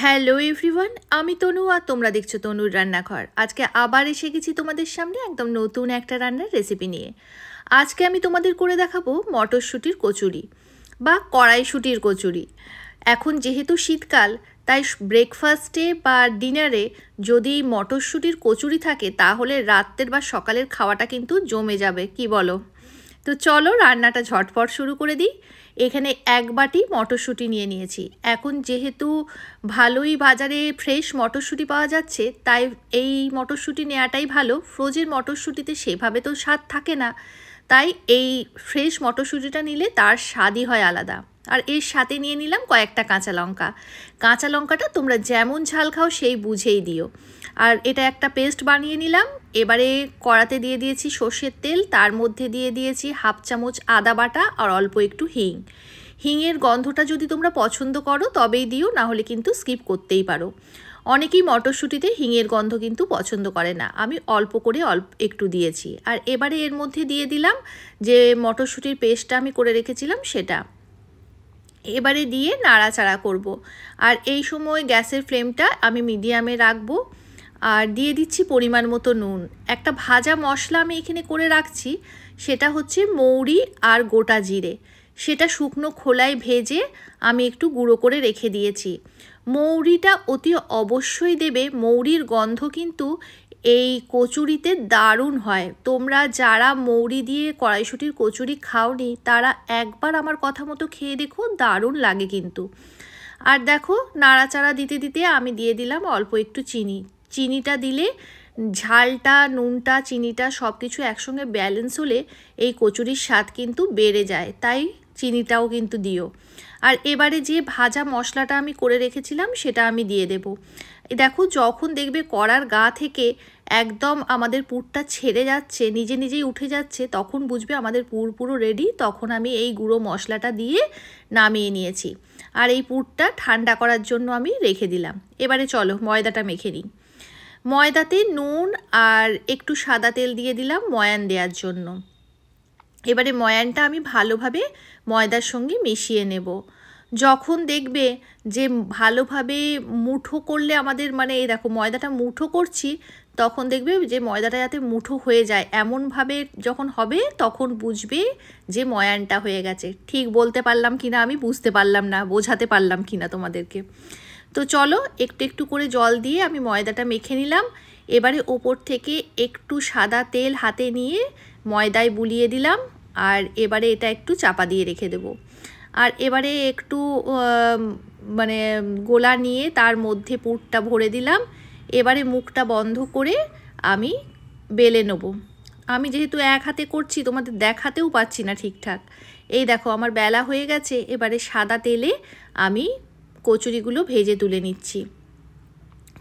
Hello everyone, আমি তনু আর তোমরা দেখছো তনুর রান্নাঘর। আজকে আবার এসে গেছি তোমাদের সামনে একদম নতুন একটা রান্নার রেসিপি নিয়ে। আজকে আমি তোমাদের করে দেখাবো মটরশুঁটির কচুরি বা কড়াইশুঁটির কচুরি। এখন যেহেতু শীতকাল, তাই ব্রেকফাস্টে বা ডিনারে যদি মটরশুঁটির কচুরি থাকে তাহলে রাতের বা সকালের খাওয়াটা কিন্তু জমে যাবে, কি বলো? তো চলো রান্নাটা ঝটপট শুরু করে দিই। এখানে এক বাটি মটরশুঁটি নিয়ে নিয়েছি। এখন যেহেতু ভালোই বাজারে ফ্রেশ মটরশুঁটি পাওয়া যাচ্ছে, তাই এই মটরশুঁটি নেওয়াটাই ভালো। ফ্রোজেন মটরশুঁটিতে সেভাবে তো স্বাদ থাকে না, তাই এই ফ্রেশ মটরশুঁটিটা নিলে তার স্বাদই হয় আলাদা। আর এর সাথে নিয়ে নিলাম কয়েকটা কাঁচা লঙ্কা। কাঁচা লঙ্কাটা তোমরা যেমন ঝাল খাও সেই বুঝেই দিও। আর এটা একটা পেস্ট বানিয়ে নিলাম। এবারে কড়াতে দিয়ে দিয়েছি সর্ষের তেল, তার মধ্যে দিয়ে দিয়েছি হাফ চামচ আদা বাটা আর অল্প একটু হিং। হিংয়ের গন্ধটা যদি তোমরা পছন্দ করো তবেই দিও, না হলে কিন্তু স্কিপ করতেই পারো। অনেকেই মটরশুঁটিতে হিংয়ের গন্ধ কিন্তু পছন্দ করে না, আমি অল্প করে একটু দিয়েছি। আর এবারে এর মধ্যে দিয়ে দিলাম যে মটরশুঁটির পেস্টটা আমি করে রেখেছিলাম সেটা। এবারে দিয়ে নাড়াচাড়া করব। আর এই সময় গ্যাসের ফ্লেমটা আমি মিডিয়ামে রাখবো। আর দিয়ে দিচ্ছি পরিমাণ মতো নুন। একটা ভাজা মশলা আমি এখানে করে রাখছি, সেটা হচ্ছে মৌরি আর গোটা জিরে। সেটা শুকনো খোলায় ভেজে আমি একটু গুঁড়ো করে রেখে দিয়েছি। মৌরিটা অতি অবশ্যই দেবে, মৌরির গন্ধ কিন্তু এই কচুরিতে দারুণ হয়। তোমরা যারা মৌরি দিয়ে কড়াইশুঁটির কচুরি খাওনি তারা একবার আমার কথা মতো খেয়ে দেখো, দারুণ লাগে কিন্তু। আর দেখো নাড়াচাড়া দিতে দিতে আমি দিয়ে দিলাম অল্প একটু চিনি। চিনিটা দিলে ঝালটা, নুনটা, চিনিটা সব কিছু একসঙ্গে ব্যালেন্স হলে এই কচুরির স্বাদ কিন্তু বেড়ে যায়, তাই চিনিটাও কিন্তু দিও। আর এবারে যে ভাজা মশলাটা আমি করে রেখেছিলাম সেটা আমি দিয়ে দেব। দেখো যখন দেখবে কড়ার গা থেকে একদম আমাদের পুরটা ছেড়ে যাচ্ছে, নিজে নিজেই উঠে যাচ্ছে, তখন বুঝবে আমাদের পুর পুরো রেডি। তখন আমি এই গুঁড়ো মশলাটা দিয়ে নামিয়ে নিয়েছি। আর এই পুরটা ঠান্ডা করার জন্য আমি রেখে দিলাম। এবারে চলো ময়দাটা মেখে নিই। ময়দাতে নুন আর একটু সাদা তেল দিয়ে দিলাম ময়ান দেওয়ার জন্য। এবারে ময়ানটা আমি ভালোভাবে ময়দার সঙ্গে মিশিয়ে নেব। যখন দেখবে যে ভালোভাবে মুঠো করলে আমাদের, মানে এই দেখো ময়দাটা মুঠো করছি, তখন দেখবে যে ময়দাটা যাতে মুঠো হয়ে যায় এমনভাবে যখন হবে তখন বুঝবে যে ময়ানটা হয়ে গেছে। ঠিক বলতে পারলাম কিনা আমি বুঝতে পারলাম না, বোঝাতে পারলাম কিনা তোমাদেরকে। তো চলো একটু একটু করে জল দিয়ে আমি ময়দাটা মেখে নিলাম। এবারে ওপর থেকে একটু সাদা তেল হাতে নিয়ে ময়দায় বুলিয়ে দিলাম। আর এবারে এটা একটু চাপা দিয়ে রেখে দেব। আর এবারে একটু মানে গোলা নিয়ে তার মধ্যে পুরটা ভরে দিলাম। এবারে মুখটা বন্ধ করে আমি বেলে নেব। আমি যেহেতু এক হাতে করছি তোমাদের দেখাতেও পাচ্ছি না ঠিকঠাক। এই দেখো আমার বেলা হয়ে গেছে। এবারে সাদা তেলে আমি কচুরিগুলো ভেজে তুলে নিচ্ছি।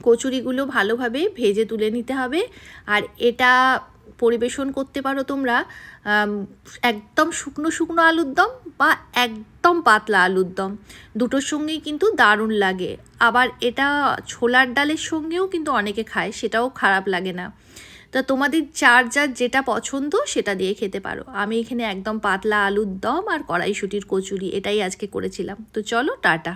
কচুরিগুলো ভালোভাবে ভেজে তুলে নিতে হবে। আর এটা পরিবেশন করতে পারো তোমরা একদম শুকনো শুকনো আলুর দম বা একদম পাতলা আলুর দম, দুটোর সঙ্গেই কিন্তু দারুণ লাগে। আবার এটা ছোলার ডালের সঙ্গেও কিন্তু অনেকে খায়, সেটাও খারাপ লাগে না। তা তোমাদের যার যার যেটা পছন্দ সেটা দিয়ে খেতে পারো। আমি এখানে একদম পাতলা আলুর দম আর কড়াইশুঁটির কচুরি এটাই আজকে করেছিলাম। তো চলো টাটা।